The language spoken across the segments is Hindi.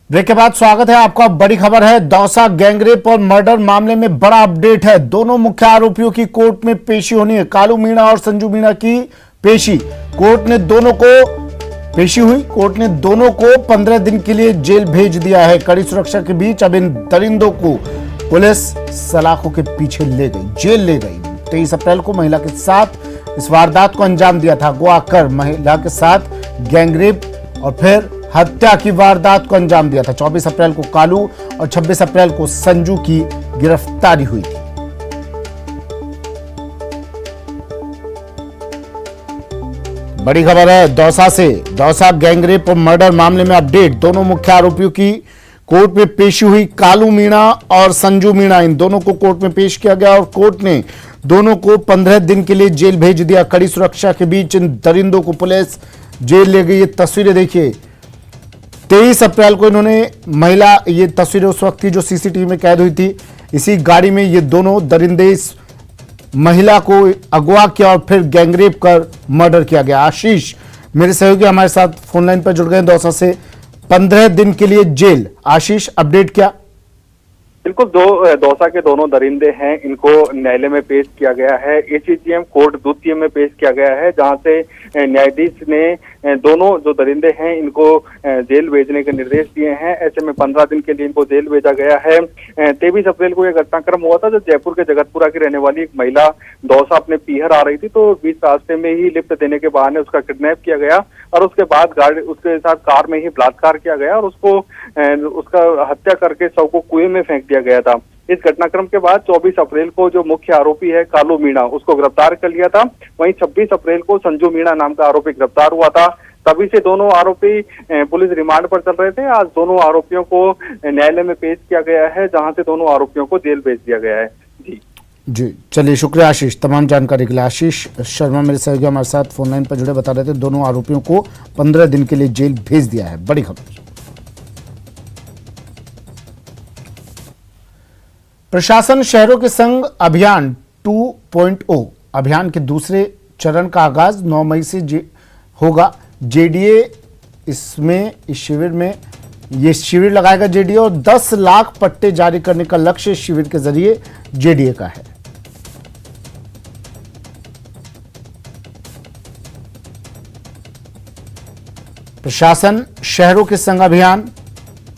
ब्रेक के बाद स्वागत है आपका। बड़ी खबर है, दौसा गैंगरेप और मर्डर मामले में बड़ा अपडेट है। दोनों मुख्य आरोपियों की कोर्ट में पेशी होनी है। कालू मीणा और संजू मीणा की पेशी कोर्ट ने दोनों को पेशी हुई। कोर्ट ने दोनों को 15 दिन के लिए जेल भेज दिया है। कड़ी सुरक्षा के बीच अब इन दरिंदों को पुलिस सलाखों के पीछे ले गई, जेल ले गई। 23 अप्रैल को महिला के साथ इस वारदात को अंजाम दिया था। अगवा कर महिला के साथ गैंगरेप और फिर हत्या की वारदात को अंजाम दिया था। 24 अप्रैल को कालू और 26 अप्रैल को संजू की गिरफ्तारी हुई थी। बड़ी खबर है दौसा से। दौसा गैंगरेप और मर्डर मामले में अपडेट। दोनों मुख्य आरोपियों की कोर्ट में पेशी हुई। कालू मीणा और संजू मीणा, इन दोनों को कोर्ट में पेश किया गया और कोर्ट ने दोनों को 15 दिन के लिए जेल भेज दिया। कड़ी सुरक्षा के बीच इन दरिंदों को पुलिस जेल ले गई। ये तस्वीरें देखिए, 23 अप्रैल को इन्होंने महिला, ये तस्वीरें उस वक्त की जो सीसीटीवी में कैद हुई थी। इसी गाड़ी में ये दोनों दरिंदे इस महिला को अगवा किया और फिर गैंगरेप कर मर्डर किया गया। आशीष मेरे सहयोगी हमारे साथ फोन लाइन पर जुड़ गए दौसा से। 15 दिन के लिए जेल। आशीष, अपडेट क्या? बिल्कुल, दौसा के दोनों दरिंदे हैं, इनको न्यायालय में पेश किया गया है। एसीजेएम कोर्ट द्वितीय में पेश किया गया है, जहां से न्यायाधीश ने दोनों जो दरिंदे हैं इनको जेल भेजने के निर्देश दिए हैं। ऐसे में 15 दिन के लिए इनको जेल भेजा गया है। 23 अप्रैल को यह घटनाक्रम हुआ था, जब जयपुर के जगतपुरा की रहने वाली एक महिला दौसा अपने पीहर आ रही थी, तो बीच रास्ते में ही लिफ्ट देने के बहाने उसका किडनैप किया गया और उसके बाद गाड़ी उसके साथ कार में ही बलात्कार किया गया और उसका हत्या करके शव को कुएं में फेंक दिया गया था। इस घटनाक्रम के बाद 24 अप्रैल को जो मुख्य आरोपी है कालू मीणा, उसको गिरफ्तार कर लिया था। वहीं 26 अप्रैल को संजू मीणा नाम का आरोपी गिरफ्तार हुआ था। तभी से दोनों आरोपी पुलिस रिमांड पर चल रहे थे। आज दोनों आरोपियों को न्यायालय में पेश किया गया है, जहां से दोनों आरोपियों को जेल भेज दिया गया है। जी चलिए, शुक्रिया आशीष तमाम जानकारी के लिए। आशीष शर्मा मेरे सहयोगी हमारे साथ फोन लाइन पर जुड़े, बता रहे थे दोनों आरोपियों को 15 दिन के लिए जेल भेज दिया है। बड़ी खबर। प्रशासन शहरों के संग अभियान 2.0 अभियान के दूसरे चरण का आगाज 9 मई से होगा। जेडीए इस शिविर में ये शिविर लगाएगा जेडीए और 10 लाख पट्टे जारी करने का लक्ष्य शिविर के जरिए जेडीए का है। प्रशासन शहरों के संग अभियान,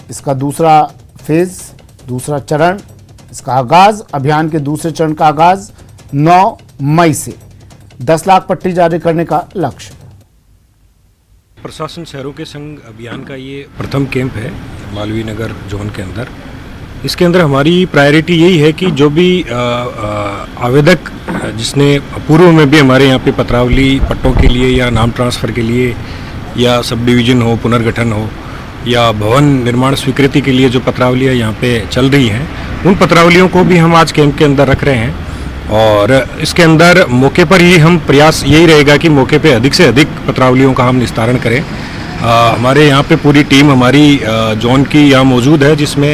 इसका दूसरा फेज, दूसरा चरण, इसका आगाज, अभियान के दूसरे चरण का आगाज 9 मई से 10 लाख पट्टी जारी करने का लक्ष्य। प्रशासन शहरों के संग अभियान का ये प्रथम कैंप है मालवीय नगर जोन के अंदर। इसके अंदर हमारी प्रायोरिटी यही है कि जो भी आवेदक जिसने पूर्व में भी हमारे यहाँ पे पत्रावली पट्टों के लिए या नाम ट्रांसफ़र के लिए या सब डिवीज़न हो, पुनर्गठन हो या भवन निर्माण स्वीकृति के लिए जो पत्रावलियाँ यहाँ पे चल रही हैं, उन पत्रावलियों को भी हम आज कैंप के अंदर रख रहे हैं। और इसके अंदर मौके पर ही हम प्रयास यही रहेगा कि मौके पे अधिक से अधिक पत्रावलियों का हम निस्तारण करें। हमारे यहाँ पे पूरी टीम हमारी जोन की यहाँ मौजूद है, जिसमें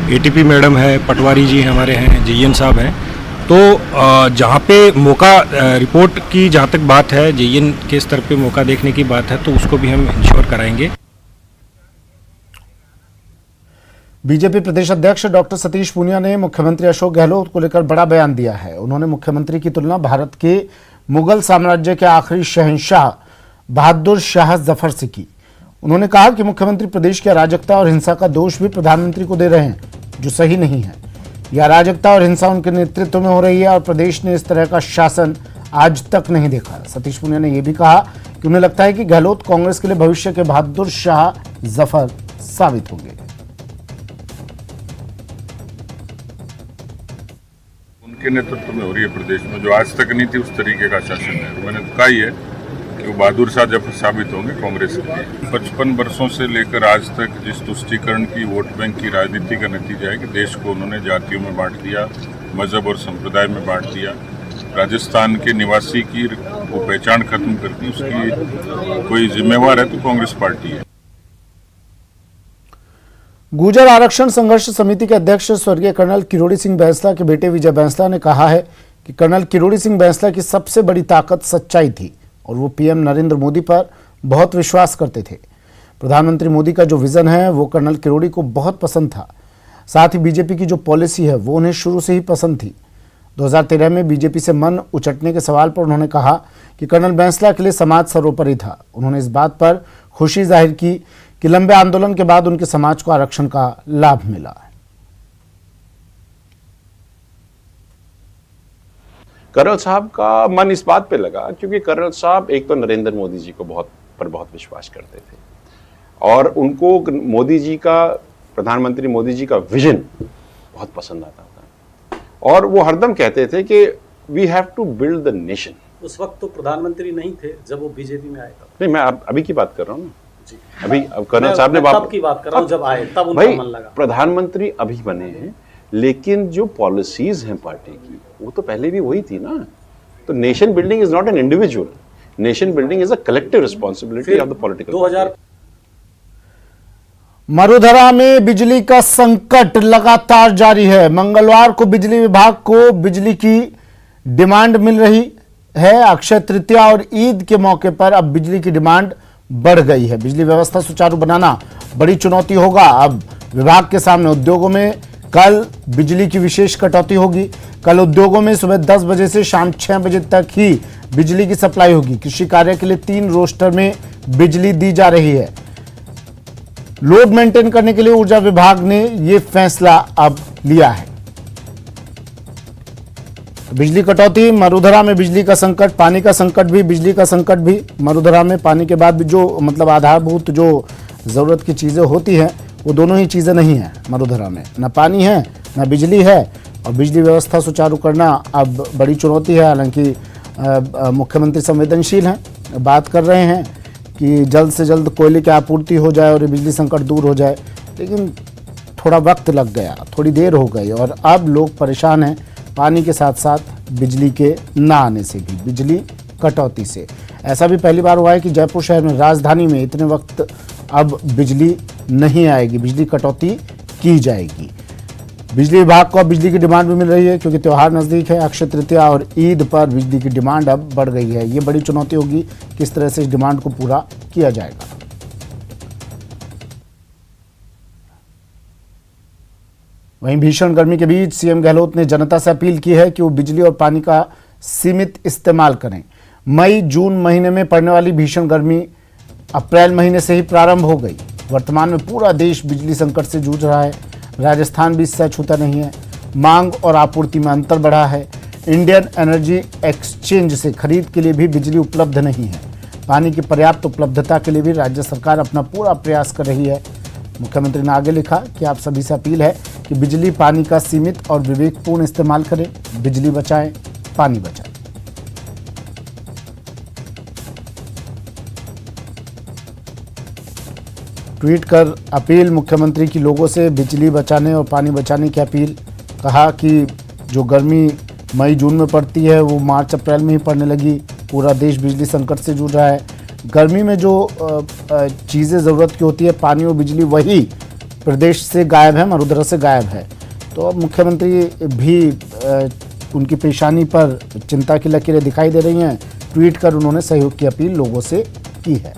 एटीपी मैडम है, पटवारी जी हमारे हैं, जेईएन साहब हैं। तो जहाँ पे मौका रिपोर्ट की जहाँ तक बात है, जेईएन के स्तर पे मौका देखने की बात है, तो उसको भी हम इंश्योर कराएंगे। बीजेपी प्रदेश अध्यक्ष डॉक्टर सतीश पूनिया ने मुख्यमंत्री अशोक गहलोत को लेकर बड़ा बयान दिया है। उन्होंने मुख्यमंत्री की तुलना भारत के मुगल साम्राज्य के आखिरी शहंशाह बहादुर शाह जफर से की। उन्होंने कहा कि मुख्यमंत्री प्रदेश की अराजकता और हिंसा का दोष भी प्रधानमंत्री को दे रहे हैं, जो सही नहीं है। यह अराजकता और हिंसा उनके नेतृत्व में हो रही है और प्रदेश ने इस तरह का शासन आज तक नहीं देखा। सतीश पूनिया ने यह भी कहा कि उन्हें लगता है कि गहलोत कांग्रेस के लिए भविष्य के बहादुर शाह जफर साबित होंगे। उनके नेतृत्व में हो रही है प्रदेश में, जो आज तक नहीं थी उस तरीके का शासन है। मैंने कहा ही है कि वो बहादुर शाह जफर साबित होंगे कांग्रेस के लिए। 55 वर्षों से लेकर आज तक जिस तुष्टीकरण की, वोट बैंक की राजनीति का नतीजा है कि देश को उन्होंने जातियों में बांट दिया, मजहब और संप्रदाय में बांट दिया। राजस्थान के निवासी की वो पहचान खत्म कर दी। उसकी कोई जिम्मेवार है तो कांग्रेस पार्टी है। गुर्जर आरक्षण संघर्ष समिति के अध्यक्ष स्वर्गीय कर्नल किरोड़ी सिंह बैंसला के बेटे विजय बैंसला ने कहा है कि कर्नल किरोड़ी सिंह बैंसला की सबसे बड़ी ताकत सच्चाई थी और वो पीएम नरेंद्र मोदी पर बहुत विश्वास करते थे। प्रधानमंत्री मोदी का जो विजन है वो कर्नल किरोड़ी को बहुत पसंद था। साथ ही बीजेपी की जो पॉलिसी है वो उन्हें शुरू से ही पसंद थी। 2013 में बीजेपी से मन उचटने के सवाल पर उन्होंने कहा कि कर्नल बैंसला के लिए समाज सर्वोपरि था। उन्होंने इस बात पर खुशी जाहिर की कि लंबे आंदोलन के बाद उनके समाज को आरक्षण का लाभ मिला। कर्नल साहब का मन इस बात पे लगा क्योंकि कर्नल साहब एक तो नरेंद्र मोदी जी को बहुत विश्वास करते थे और उनको मोदी जी का, प्रधानमंत्री मोदी जी का विजन बहुत पसंद आता था और वो हरदम कहते थे कि we have to build the nation. उस वक्त तो प्रधानमंत्री नहीं थे जब वो बीजेपी में आए था। नहीं, मैं अभी की बात कर रहा हूँ ना जी। अभी अब कर्नल साहब ने तब की बात कर रहा हूँ जब आए तब उनका मन लगा। प्रधानमंत्री अभी बने हैं लेकिन जो पॉलिसीज हैं पार्टी की वो तो पहले भी वही थी ना। तो nation building is not an individual, nation building is a collective responsibility of the political. 2000 Marudhara में बिजली का संकट लगातार जारी है। मंगलवार को बिजली विभाग को बिजली की डिमांड मिल रही है। अक्षय तृतीया और ईद के मौके पर अब बिजली की डिमांड बढ़ गई है। बिजली व्यवस्था सुचारू बनाना बड़ी चुनौती होगा। अब विभाग के सामने उद्योगों में कल बिजली की विशेष कटौती होगी। कल उद्योगों में सुबह 10 बजे से शाम 6 बजे तक ही बिजली की सप्लाई होगी। कृषि कार्य के लिए 3 रोस्टर में बिजली दी जा रही है। लोड मेंटेन करने के लिए ऊर्जा विभाग ने यह फैसला अब लिया है। बिजली कटौती, मरुधरा में बिजली का संकट, पानी का संकट भी, बिजली का संकट भी। मरुधरा में पानी के बाद भी जो मतलब आधारभूत जो जरूरत की चीजें होती हैं वो दोनों ही चीजें नहीं है मरुधरा में। न पानी है न बिजली है और बिजली व्यवस्था सुचारू करना अब बड़ी चुनौती है। हालांकि मुख्यमंत्री संवेदनशील हैं, बात कर रहे हैं कि जल्द से जल्द कोयले की आपूर्ति हो जाए और ये बिजली संकट दूर हो जाए, लेकिन थोड़ा वक्त लग गया, थोड़ी देर हो गई और अब लोग परेशान हैं पानी के साथ साथ बिजली के ना आने से भी, बिजली कटौती से। ऐसा भी पहली बार हुआ है कि जयपुर शहर में, राजधानी में इतने वक्त अब बिजली नहीं आएगी, बिजली कटौती की जाएगी। बिजली विभाग को अब बिजली की डिमांड भी मिल रही है क्योंकि त्यौहार नज़दीक है। अक्षय तृतीया और ईद पर बिजली की डिमांड अब बढ़ गई है। ये बड़ी चुनौती होगी किस तरह से इस डिमांड को पूरा किया जाएगा। वहीं भीषण गर्मी के बीच सीएम गहलोत ने जनता से अपील की है कि वो बिजली और पानी का सीमित इस्तेमाल करें। मई जून महीने में पड़ने वाली भीषण गर्मी अप्रैल महीने से ही प्रारंभ हो गई। वर्तमान में पूरा देश बिजली संकट से जूझ रहा है। राजस्थान भी इससे छूता नहीं है। मांग और आपूर्ति में अंतर बढ़ा है। इंडियन एनर्जी एक्सचेंज से खरीद के लिए भी बिजली उपलब्ध नहीं है। पानी की पर्याप्त उपलब्धता के लिए भी राज्य सरकार अपना पूरा प्रयास कर रही है। मुख्यमंत्री ने आगे लिखा कि आप सभी से अपील है कि बिजली पानी का सीमित और विवेकपूर्ण इस्तेमाल करें। बिजली बचाएं, पानी बचाएं। ट्वीट कर अपील मुख्यमंत्री की लोगों से बिजली बचाने और पानी बचाने की अपील। कहा कि जो गर्मी मई जून में पड़ती है वो मार्च अप्रैल में ही पड़ने लगी। पूरा देश बिजली संकट से जूझ रहा है। गर्मी में जो चीज़ें ज़रूरत की होती है, पानी और बिजली, वही प्रदेश से गायब है, मरुधरा से गायब है। तो अब मुख्यमंत्री भी उनकी परेशानी पर चिंता की लकीरें दिखाई दे रही हैं। ट्वीट कर उन्होंने सहयोग की अपील लोगों से की है।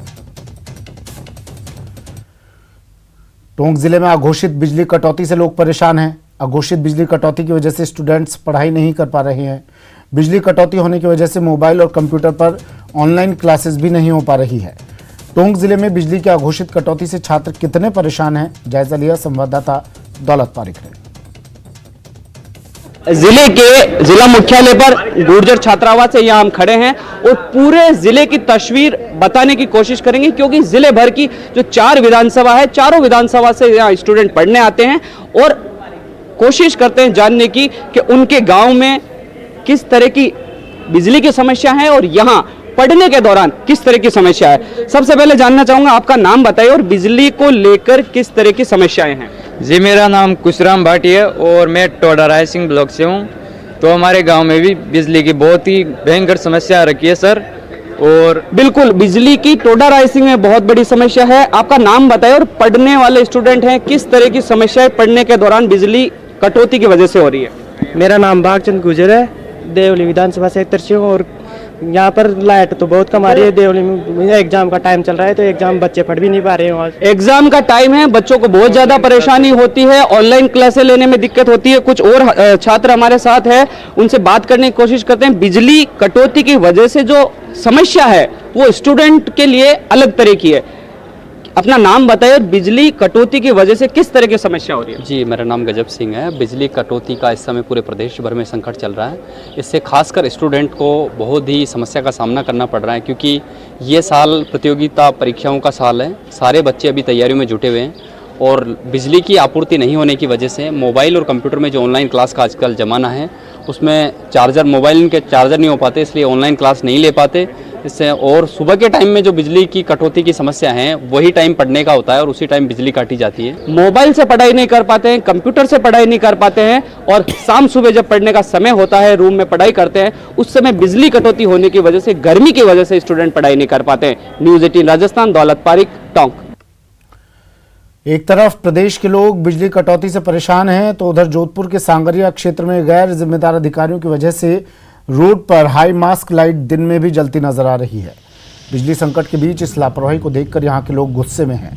टोंक जिले में अघोषित बिजली कटौती से लोग परेशान हैं। अघोषित बिजली कटौती की वजह से स्टूडेंट्स पढ़ाई नहीं कर पा रहे हैं। बिजली कटौती होने की वजह से मोबाइल और कंप्यूटर पर ऑनलाइन क्लासेस भी नहीं हो पा रही है। टोंक जिले में बिजली की अघोषित कटौती से छात्र कितने परेशान हैं, जायजा लिया संवाददाता दौलत पारिक ने। जिले के जिला मुख्यालय पर गुर्जर छात्रावास है, यहाँ हम खड़े हैं और पूरे जिले की तस्वीर बताने की कोशिश करेंगे क्योंकि जिले भर की जो 4 विधानसभा है, चारों विधानसभा से यहाँ स्टूडेंट पढ़ने आते हैं और कोशिश करते हैं जानने की कि उनके गांव में किस तरह की बिजली की समस्या है और यहाँ पढ़ने के दौरान किस तरह की समस्या है। सबसे पहले जानना चाहूंगा आपका नाम बताइए और बिजली को लेकर किस तरह की समस्याएं हैं। जी, मेरा नाम कुशराम भाटी है और मैं टोडा रायसिंह ब्लॉक से हूँ। तो हमारे गांव में भी बिजली की बहुत ही भयंकर समस्या रखी है सर। और बिल्कुल, बिजली की टोडा रायसिंह में बहुत बड़ी समस्या है। आपका नाम बताइए और पढ़ने वाले स्टूडेंट हैं, किस तरह की समस्याएं पढ़ने के दौरान बिजली कटौती की वजह से हो रही है। मेरा नाम भागचंद गुजर है, देवली विधानसभा क्षेत्र से हूँ और यहाँ पर लाइट तो बहुत कम आ रही है। देवली में एग्जाम का टाइम चल रहा है तो एग्जाम बच्चे पढ़ भी नहीं पा रहे हैं। एग्जाम का टाइम है, बच्चों को बहुत ज्यादा परेशानी होती है, ऑनलाइन क्लासें लेने में दिक्कत होती है। कुछ और छात्र हमारे साथ है, उनसे बात करने की कोशिश करते हैं। बिजली कटौती की वजह से जो समस्या है वो स्टूडेंट के लिए अलग तरह की है। अपना नाम बताइए, बिजली कटौती की वजह से किस तरह की समस्या हो रही है? जी, मेरा नाम गजब सिंह है। बिजली कटौती का इस समय पूरे प्रदेश भर में संकट चल रहा है। इससे खासकर स्टूडेंट को बहुत ही समस्या का सामना करना पड़ रहा है, क्योंकि ये साल प्रतियोगिता परीक्षाओं का साल है। सारे बच्चे अभी तैयारियों में जुटे हुए हैं और बिजली की आपूर्ति नहीं होने की वजह से मोबाइल और कंप्यूटर में जो ऑनलाइन क्लास का आजकल ज़माना है उसमें मोबाइल के चार्जर नहीं हो पाते, इसलिए ऑनलाइन क्लास नहीं ले पाते। इससे और सुबह के टाइम में जो बिजली की कटौती की समस्या है वही टाइम पढ़ने का होता है और उसी टाइम बिजली काटी जाती है। मोबाइल से पढ़ाई नहीं कर पाते हैं, कंप्यूटर से पढ़ाई नहीं कर पाते हैं और शाम सुबह जब पढ़ने का समय होता है, रूम में पढ़ाई करते हैं, उस समय बिजली कटौती होने की वजह से, गर्मी की वजह से स्टूडेंट पढ़ाई नहीं कर पाते हैं। न्यूज़ 18 राजस्थान, दौलत पारिक, टोंक। एक तरफ प्रदेश के लोग बिजली कटौती से परेशान हैं तो उधर जोधपुर के सांगरिया क्षेत्र में गैर जिम्मेदार अधिकारियों की वजह से रोड पर हाई मास्क लाइट दिन में भी जलती नजर आ रही है। बिजली संकट के बीच इस लापरवाही को देखकर यहां के लोग गुस्से में हैं।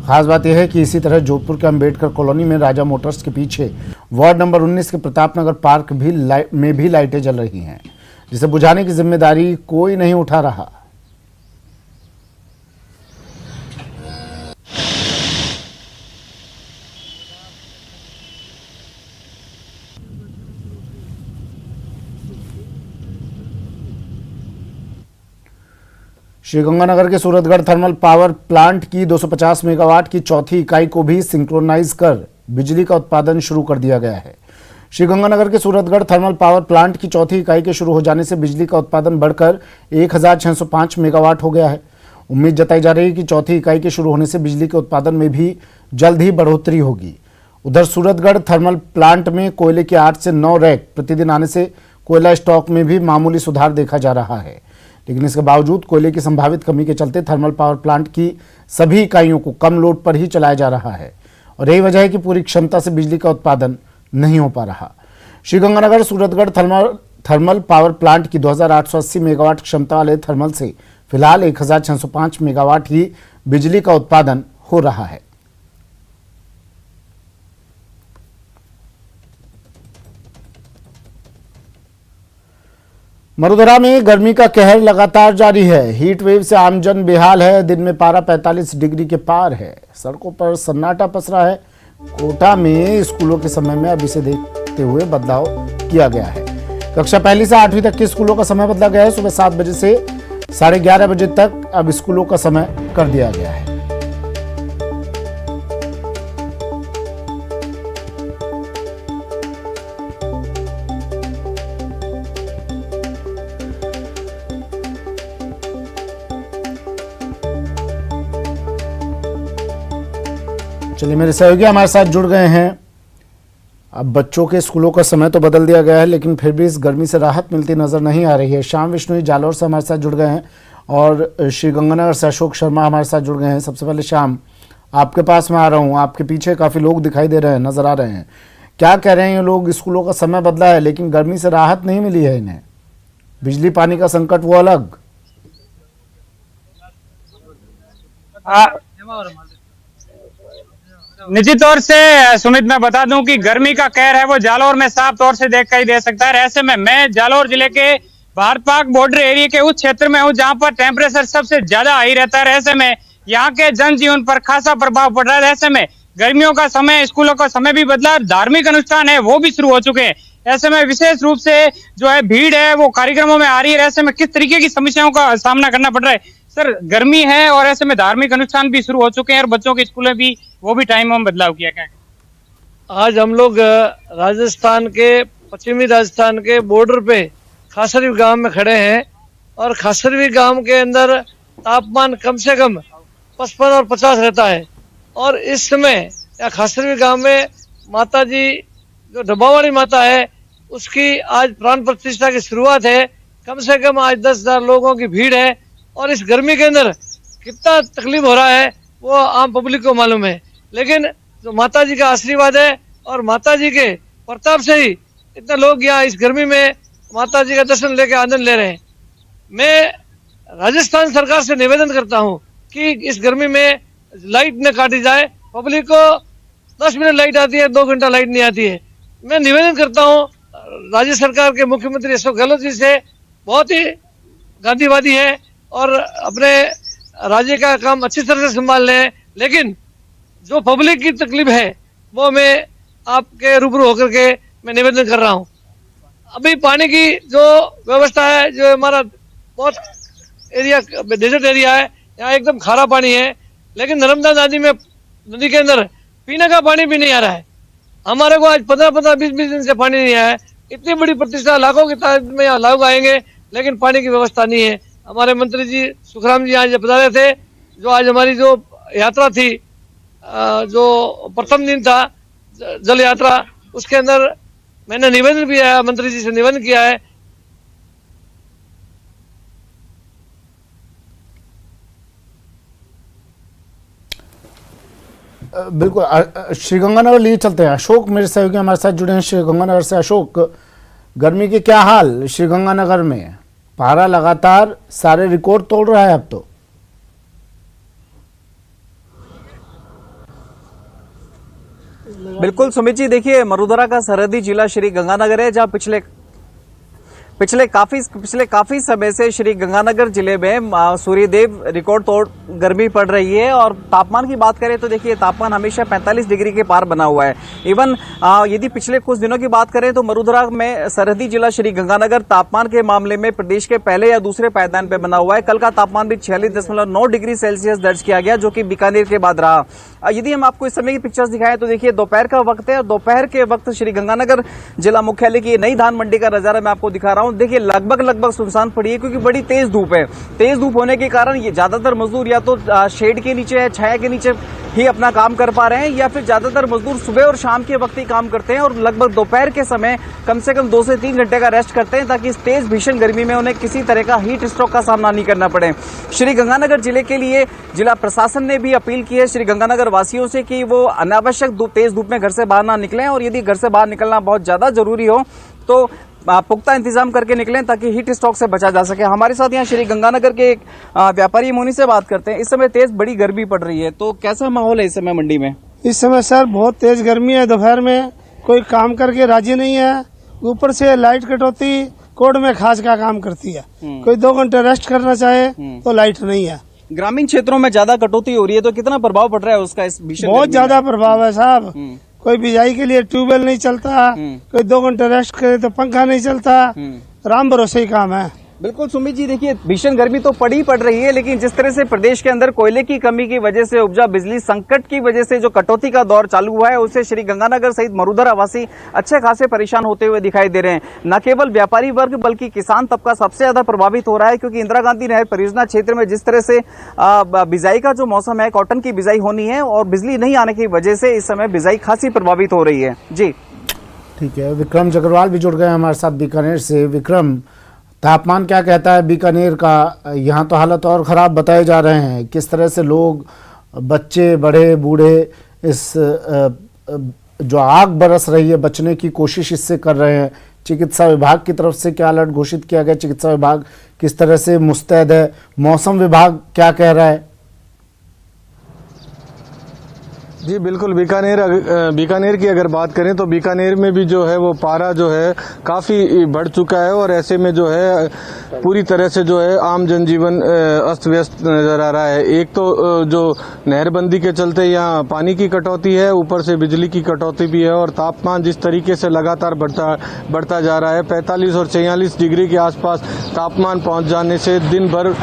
खास बात यह है कि इसी तरह जोधपुर के अंबेडकर कॉलोनी में राजा मोटर्स के पीछे वार्ड नंबर 19 के प्रतापनगर पार्क में भी लाइटें जल रही हैं, जिसे बुझाने की जिम्मेदारी कोई नहीं उठा रहा। श्रीगंगानगर के सूरतगढ़ थर्मल पावर प्लांट की 250 मेगावाट की चौथी इकाई को भी सिंक्रोनाइज कर बिजली का उत्पादन शुरू कर दिया गया है। श्रीगंगानगर के सूरतगढ़ थर्मल पावर प्लांट की चौथी इकाई के शुरू हो जाने से बिजली का उत्पादन बढ़कर 1605 मेगावाट हो गया है। उम्मीद जताई जा रही है कि चौथी इकाई के शुरू होने से बिजली के उत्पादन में भी जल्द ही बढ़ोतरी होगी। उधर सूरतगढ़ थर्मल प्लांट में कोयले के 8 से 9 रैक प्रतिदिन आने से कोयला स्टॉक में भी मामूली सुधार देखा जा रहा है, लेकिन इसके बावजूद कोयले की संभावित कमी के चलते थर्मल पावर प्लांट की सभी इकाइयों को कम लोड पर ही चलाया जा रहा है और यही वजह है कि पूरी क्षमता से बिजली का उत्पादन नहीं हो पा रहा। Sriganganagar Suratgarh thermal power plant की 2880 मेगावाट क्षमता वाले थर्मल से फिलहाल 1605 मेगावाट ही बिजली का उत्पादन हो रहा है। मरुधरा में गर्मी का कहर लगातार जारी है। हीट वेव से आमजन बेहाल है। दिन में पारा 45 डिग्री के पार है। सड़कों पर सन्नाटा पसरा है। कोटा में स्कूलों के समय में अब इसे देखते हुए बदलाव किया गया है। कक्षा 1 से 8वीं तक के स्कूलों का समय बदला गया है। सुबह 7 बजे से 11:30 बजे तक अब स्कूलों का समय कर दिया गया है। चलिए, मेरे सहयोगी हमारे साथ जुड़ गए हैं। अब बच्चों के स्कूलों का समय तो बदल दिया गया है, लेकिन फिर भी इस गर्मी से राहत मिलती नजर नहीं आ रही है। श्याम विष्णु जालौर से हमारे साथ जुड़ गए हैं और श्रीगंगानगर से अशोक शर्मा हमारे साथ जुड़ गए हैं। सबसे पहले श्याम, आपके पास मैं आ रहा हूँ। आपके पीछे काफ़ी लोग दिखाई दे रहे हैं, नजर आ रहे हैं। क्या कह रहे हैं ये लोग? स्कूलों का समय बदला है लेकिन गर्मी से राहत नहीं मिली है इन्हें। बिजली पानी का संकट वो अलग। निश्चित तौर से सुमित, मैं बता दूं कि गर्मी का कहर है वो जालौर में साफ तौर से देखा ही दे सकता है। ऐसे में मैं जालौर जिले के भारत पाक बॉर्डर एरिया के उस क्षेत्र में हूं जहां पर टेम्परेचर सबसे ज्यादा हाई रहता है। ऐसे में यहाँ के जनजीवन पर खासा प्रभाव पड़ रहा है। ऐसे में गर्मियों का समय, स्कूलों का समय भी बदला, धार्मिक अनुष्ठान है वो भी शुरू हो चुके हैं। ऐसे में विशेष रूप से जो है भीड़ है वो कार्यक्रमों में आ रही है। ऐसे में किस तरीके की समस्याओं का सामना करना पड़ रहा है? सर, गर्मी है और ऐसे में धार्मिक अनुष्ठान भी शुरू हो चुके हैं और बच्चों के स्कूल में भी वो भी टाइम में बदलाव किया गया। आज हम लोग राजस्थान के, पश्चिमी राजस्थान के बॉर्डर पे खासरवी गांव में खड़े हैं और खासरवी गांव के अंदर तापमान कम से कम 55 और 50 रहता है। और इस समय खासरवी गांव में माता जी, जो डब्बावाड़ी माता है, उसकी आज प्राण प्रतिष्ठा की शुरुआत है। कम से कम आज 10,000 लोगों की भीड़ है और इस गर्मी के अंदर कितना तकलीफ हो रहा है वो आम पब्लिक को मालूम है, लेकिन जो माता जी का आशीर्वाद है और माता जी के प्रताप से ही इतने लोग यहाँ इस गर्मी में माता जी का दर्शन लेके आनंद ले रहे हैं। मैं राजस्थान सरकार से निवेदन करता हूं कि इस गर्मी में लाइट न काटी जाए। पब्लिक को 10 मिनट लाइट आती है, 2 घंटा लाइट नहीं आती है। मैं निवेदन करता हूं राज्य सरकार के मुख्यमंत्री अशोक गहलोत जी से, बहुत ही गांधीवादी है और अपने राज्य का काम अच्छी तरह से संभाल रहे हैं, लेकिन जो पब्लिक की तकलीफ है वो मैं आपके रूबरू होकर के मैं निवेदन कर रहा हूं। अभी पानी की जो व्यवस्था है, जो हमारा बहुत एरिया डेजर्ट एरिया है, यहाँ एकदम खारा पानी है, लेकिन नर्मदा नदी के अंदर पीने का पानी भी नहीं आ रहा है। हमारे को आज 15-20 दिन से पानी नहीं आया है। इतनी बड़ी प्रतिष्ठा लाखों की तादाद में यहाँ लोग आएंगे, लेकिन पानी की व्यवस्था नहीं है। हमारे मंत्री जी सुखराम जी आज बता रहे थे, जो आज हमारी जो यात्रा थी, जो प्रथम दिन था जल यात्रा, उसके अंदर मैंने निवेदन भी आया, मंत्री जी से निवेदन किया है। बिल्कुल, श्रीगंगानगर लिए चलते हैं। अशोक मेरे सहयोगी हमारे साथ जुड़े हैं श्रीगंगानगर से। अशोक, गर्मी के क्या हाल श्रीगंगानगर में? पारा लगातार सारे रिकॉर्ड तोड़ रहा है अब तो। बिल्कुल सुमित जी, देखिए मरुधरा का सरहदी जिला श्री गंगानगर है, जहां पिछले काफी समय से श्री गंगानगर जिले में सूर्यदेव रिकॉर्ड तोड़ गर्मी पड़ रही है। और तापमान की बात करें तो देखिए तापमान हमेशा 45 डिग्री के पार बना हुआ है। इवन यदि पिछले कुछ दिनों की बात करें तो मरुधरा में सरहदी जिला श्री गंगानगर तापमान के मामले में प्रदेश के पहले या दूसरे पायदान पे बना हुआ है। कल का तापमान भी 46.9 डिग्री सेल्सियस दर्ज किया गया, जो कि बीकानेर के बाद रहा। यदि हम आपको इस समय की पिक्चर्स दिखाएं तो देखिए दोपहर का वक्त है, और दोपहर के वक्त श्री गंगानगर जिला मुख्यालय की नई धान मंडी का नजारा मैं आपको दिखा रहा हूं। देखिए लगभग सुनसान पड़ी है, क्योंकि बड़ी तेज धूप है। तेज धूप होने के कारण ये ज्यादातर मजदूर या तो शेड के नीचे है, छाया के नीचे ही अपना काम कर पा रहे हैं, या फिर ज्यादातर मजदूर सुबह और शाम के वक्त ही काम करते हैं, और लगभग दोपहर के समय कम से कम 2 से 3 घंटे का रेस्ट करते हैं, ताकि इस तेज भीषण गर्मी में उन्हें किसी तरह का हीट स्ट्रोक का सामना नहीं करना पड़े। श्री गंगानगर जिले के लिए जिला प्रशासन ने भी अपील की है श्री गंगानगर वासियों से कि वो अनावश्यक तेज धूप में घर से बाहर ना निकलें, और यदि घर से बाहर निकलना बहुत ज्यादा जरूरी हो तो पुख्ता इंतजाम करके निकलें, ताकि हीट स्ट्रोक से बचा जा सके। हमारे साथ यहाँ श्री गंगानगर के एक व्यापारी मुनि से बात करते हैं। इस समय तेज बड़ी गर्मी पड़ रही है, तो कैसा माहौल है इस समय मंडी में? इस समय सर बहुत तेज गर्मी है, दोपहर में कोई काम करके राजी नहीं है। ऊपर से लाइट कटौती कोर्ट में खास का काम करती है। कोई 2 घंटे रेस्ट करना चाहे तो लाइट नहीं है। ग्रामीण क्षेत्रों में ज्यादा कटौती हो रही है, तो कितना प्रभाव पड़ रहा है उसका? इस भीषण बहुत ज्यादा प्रभाव है साहब। कोई बिजाई के लिए ट्यूबवेल नहीं चलता, कोई 2 घंटे रेस्ट करे तो पंखा नहीं चलता। राम भरोसे ही काम है। बिल्कुल सुमित जी, देखिए भीषण गर्मी तो पड़ रही है, लेकिन जिस तरह से प्रदेश के अंदर कोयले की कमी की वजह से उपजा बिजली संकट की वजह से जो कटौती का दौर चालू हुआ है, उससे श्री गंगानगर सहित मरुधरा वासी अच्छे खासे परेशान होते हुए दिखाई दे रहे हैं। न केवल व्यापारी वर्ग बल्कि किसान तबका सबसे ज्यादा प्रभावित हो रहा है, क्योंकि इंदिरा गांधी नहर परियोजना क्षेत्र में जिस तरह से बिजाई का जो मौसम है, कॉटन की बिजाई होनी है, और बिजली नहीं आने की वजह से इस समय बिजाई खासी प्रभावित हो रही है। जी ठीक है, विक्रम जगरवाल भी जुड़ गए हमारे साथ बीकानेर से। विक्रम, तापमान क्या कहता है बीकानेर का? यहाँ तो हालत और ख़राब बताए जा रहे हैं। किस तरह से लोग, बच्चे, बड़े, बूढ़े, इस जो आग बरस रही है बचने की कोशिश इससे कर रहे हैं। चिकित्सा विभाग की तरफ से क्या अलर्ट घोषित किया गया? चिकित्सा विभाग किस तरह से मुस्तैद है? मौसम विभाग क्या कह रहा है? जी बिल्कुल, बीकानेर की अगर बात करें तो बीकानेर में भी जो है वो पारा जो है काफ़ी बढ़ चुका है, और ऐसे में जो है पूरी तरह से जो है आम जनजीवन अस्त व्यस्त नजर आ रहा है। एक तो जो नहरबंदी के चलते यहाँ पानी की कटौती है, ऊपर से बिजली की कटौती भी है, और तापमान जिस तरीके से लगातार बढ़ता जा रहा है, 45 और 46 डिग्री के आसपास तापमान पहुँच जाने से दिन भर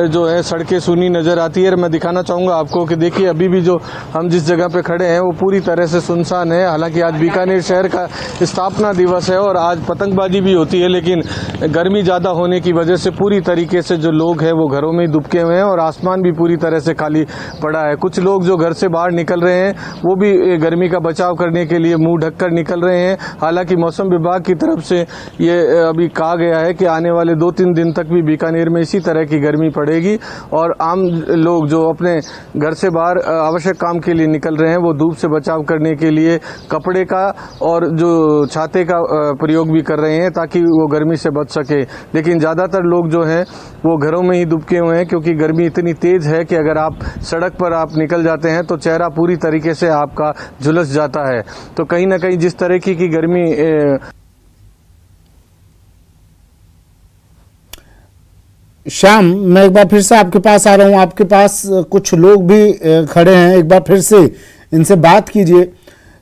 जो है सड़कें सूनी नजर आती है। मैं दिखाना चाहूँगा आपको कि देखिए अभी भी जो हम जिस जगह पे खड़े हैं वो पूरी तरह से सुनसान है। हालांकि आज बीकानेर शहर का स्थापना दिवस है और आज पतंगबाजी भी होती है, लेकिन गर्मी ज़्यादा होने की वजह से पूरी तरीके से जो लोग हैं वो घरों में ही दुबके हुए हैं, और आसमान भी पूरी तरह से खाली पड़ा है। कुछ लोग जो घर से बाहर निकल रहे हैं वो भी गर्मी का बचाव करने के लिए मुंह ढककर निकल रहे हैं। हालांकि मौसम विभाग की तरफ से ये अभी कहा गया है कि आने वाले 2-3 दिन तक भी बीकानेर में इसी तरह की गर्मी पड़ेगी, और आम लोग जो अपने घर से बाहर आवश्यक काम के लिए निकल रहे हैं वो धूप से बचाव करने के लिए कपड़े का और जो छाते का प्रयोग भी कर रहे हैं ताकि वो गर्मी से बच सके। लेकिन ज़्यादातर लोग जो हैं वो घरों में ही दुबके हुए हैं क्योंकि गर्मी इतनी तेज़ है कि अगर आप सड़क पर आप निकल जाते हैं तो चेहरा पूरी तरीके से आपका झुलस जाता है। तो कहीं ना कहीं जिस तरह की गर्मी श्याम, मैं एक बार फिर से आपके पास आ रहा हूं। आपके पास कुछ लोग भी खड़े हैं, एक बार फिर से इनसे बात कीजिए।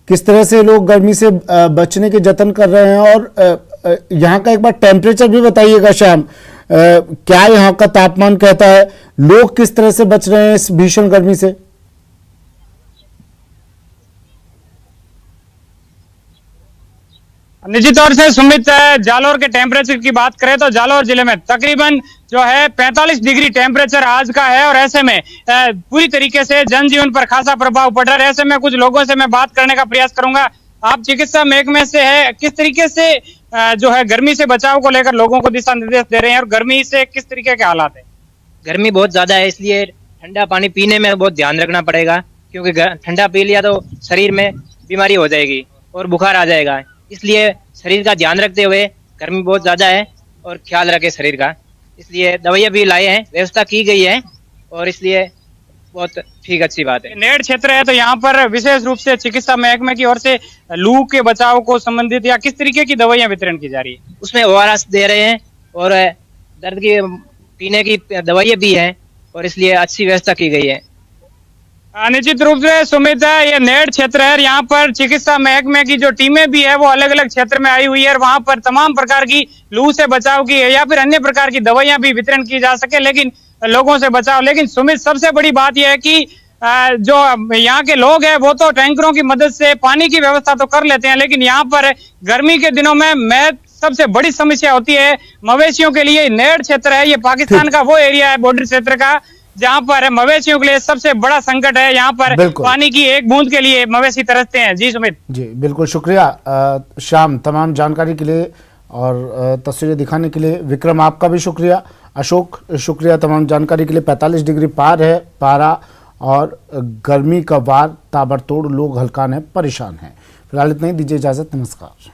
किस तरह से लोग गर्मी से बचने के जतन कर रहे हैं और यहाँ का एक बार टेम्परेचर भी बताइएगा श्याम। क्या यहाँ का तापमान कहता है, लोग किस तरह से बच रहे हैं इस भीषण गर्मी से? निश्चित तौर से सुमित, जालौर के टेम्परेचर की बात करें तो जालौर जिले में तकरीबन जो है 45 डिग्री टेम्परेचर आज का है और ऐसे में पूरी तरीके से जनजीवन पर खासा प्रभाव पड़ रहा है। ऐसे में कुछ लोगों से मैं बात करने का प्रयास करूंगा। आप चिकित्सा महकमे से है, किस तरीके से जो है गर्मी से बचाव को लेकर लोगों को दिशा निर्देश दे रहे हैं और गर्मी से किस तरीके के हालात है? गर्मी बहुत ज्यादा है, इसलिए ठंडा पानी पीने में बहुत ध्यान रखना पड़ेगा क्योंकि ठंडा पी लिया तो शरीर में बीमारी हो जाएगी और बुखार आ जाएगा। इसलिए शरीर का ध्यान रखते हुए, गर्मी बहुत ज्यादा है और ख्याल रखे शरीर का, इसलिए दवाइयाँ भी लाए हैं, व्यवस्था की गई है और इसलिए बहुत ठीक अच्छी बात है। नेड़ क्षेत्र है तो यहाँ पर विशेष रूप से चिकित्सा महकमे की ओर से लू के बचाव को संबंधित या किस तरीके की दवाइयाँ वितरण की जा रही है? उसमें ORS दे रहे हैं और दर्द की पीने की दवाइयाँ भी हैं और इसलिए अच्छी व्यवस्था की गई है। निश्चित रूप से सुमित, ये नेड़ क्षेत्र है, यहाँ पर चिकित्सा महकमे की जो टीमें भी है वो अलग अलग क्षेत्र में आई हुई है और वहां पर तमाम प्रकार की लू से बचाव की या फिर अन्य प्रकार की दवाइयां भी वितरण की जा सके, लेकिन लोगों से बचाव। लेकिन सुमित, सबसे बड़ी बात यह है कि जो यहाँ के लोग हैं वो तो टैंकरों की मदद से पानी की व्यवस्था तो कर लेते हैं, लेकिन यहाँ पर गर्मी के दिनों में सबसे बड़ी समस्या होती है मवेशियों के लिए। नेड़ क्षेत्र है, ये पाकिस्तान का वो एरिया है बॉर्डर क्षेत्र का जहाँ पर मवेशियों के लिए सबसे बड़ा संकट है। यहाँ पर पानी की एक बूंद के लिए मवेशी तरसते हैं। जी सुमित। जी बिल्कुल, शुक्रिया श्याम तमाम जानकारी के लिए और तस्वीरें दिखाने के लिए। विक्रम, आपका भी शुक्रिया। अशोक, शुक्रिया तमाम जानकारी के लिए। 45 डिग्री पार है पारा और गर्मी का वार ताबड़तोड़, लोग हल्कान है, परेशान हैं। फिलहाल इतना ही, दीजिए इजाजत, नमस्कार।